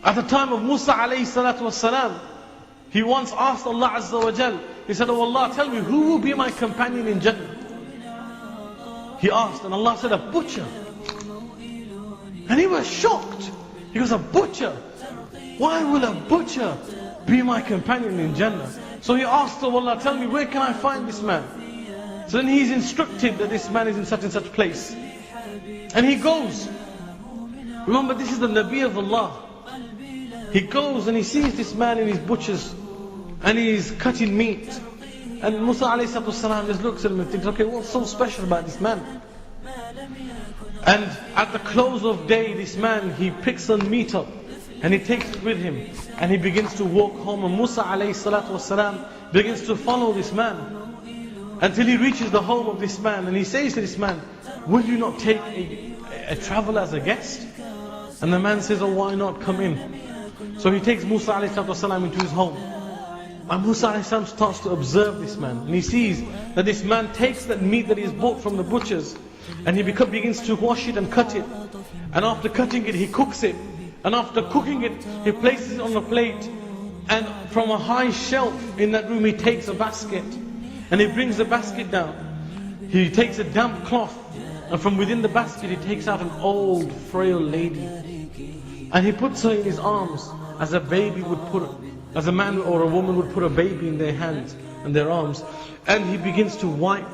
At the time of Musa alayhi salatu wasalam, he once asked Allah Azza wa Jal, he said, "Oh Allah, tell me, who will be my companion in Jannah?" He asked, and Allah said, "A butcher." And he was shocked. He goes, "A butcher? Why will a butcher be my companion in Jannah?" So he asked, "Oh Allah, tell me, where can I find this man?" So then he's instructed that this man is in such and such place. And he goes. Remember, this is the Nabi of Allah. He goes and he sees this man in his butchers, and he's cutting meat. And Musa alayhi salatu wasalam just looks at him and thinks, okay, what's so special about this man? And at the close of day, this man, he picks some meat up and he takes it with him, and he begins to walk home. And Musa alayhi salatu wasalam begins to follow this man until he reaches the home of this man. And he says to this man, "Will you not take a traveler as a guest?" And the man says, "Oh, why not? Come in." So he takes Musa alayhi salatu wasalam into his home. And Musa alayhi salam starts to observe this man. And he sees that this man takes that meat that he has bought from the butchers, and he begins to wash it and cut it. And after cutting it, he cooks it. And after cooking it, he places it on a plate. And from a high shelf in that room, he takes a basket. And he brings the basket down. He takes a damp cloth. And from within the basket, he takes out an old, frail lady. And he puts her in his arms as a baby would put, as a man or a woman would put a baby in their hands and their arms. And he begins to wipe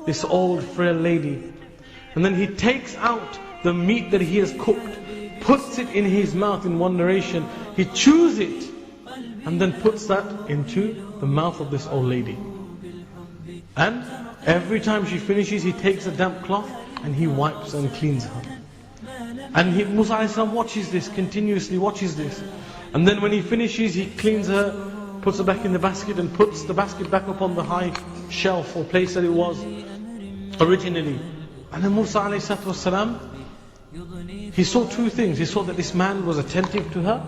this old, frail lady. And then he takes out the meat that he has cooked, puts it in his mouth. In one narration, he chews it and then puts that into the mouth of this old lady. And every time she finishes, he takes a damp cloth and he wipes and cleans her. And Musa alayhi salam watches this, continuously watches this. And then when he finishes, he cleans her, puts her back in the basket, and puts the basket back up on the high shelf or place that it was originally. And then Musa alayhi salam, he saw two things. He saw that this man was attentive to her,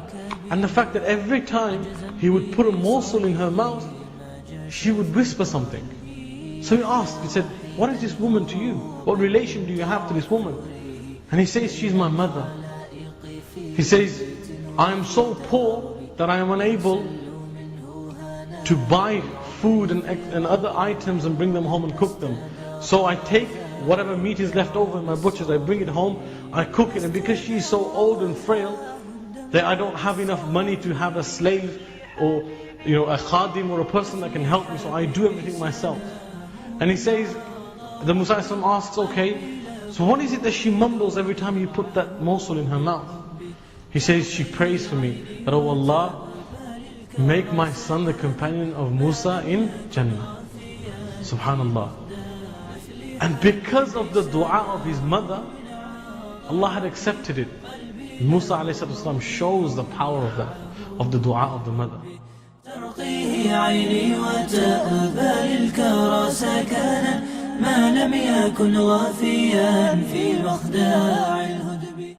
and the fact that every time he would put a morsel in her mouth, she would whisper something. So he asked, he said, "What is this woman to you? What relation do you have to this woman?" And he says, "She's my mother." He says, "I am so poor that I am unable to buy food and other items and bring them home and cook them. So I take whatever meat is left over in my butchers, I bring it home, I cook it. And because she is so old and frail, that I don't have enough money to have a slave or a khadim or a person that can help me, so I do everything myself." And he says, the Musa asks, "Okay, so what is it that she mumbles every time you put that morsel in her mouth?" He says, "She prays for me that, oh Allah, make my son the companion of Musa in Jannah." Subhanallah. And because of the dua of his mother, Allah had accepted it. Musa ﷺ shows the power of that, of the dua of the mother. ترقيه عيني وتأبى للكرى سكنا ما لم يكن غافيا في مخدع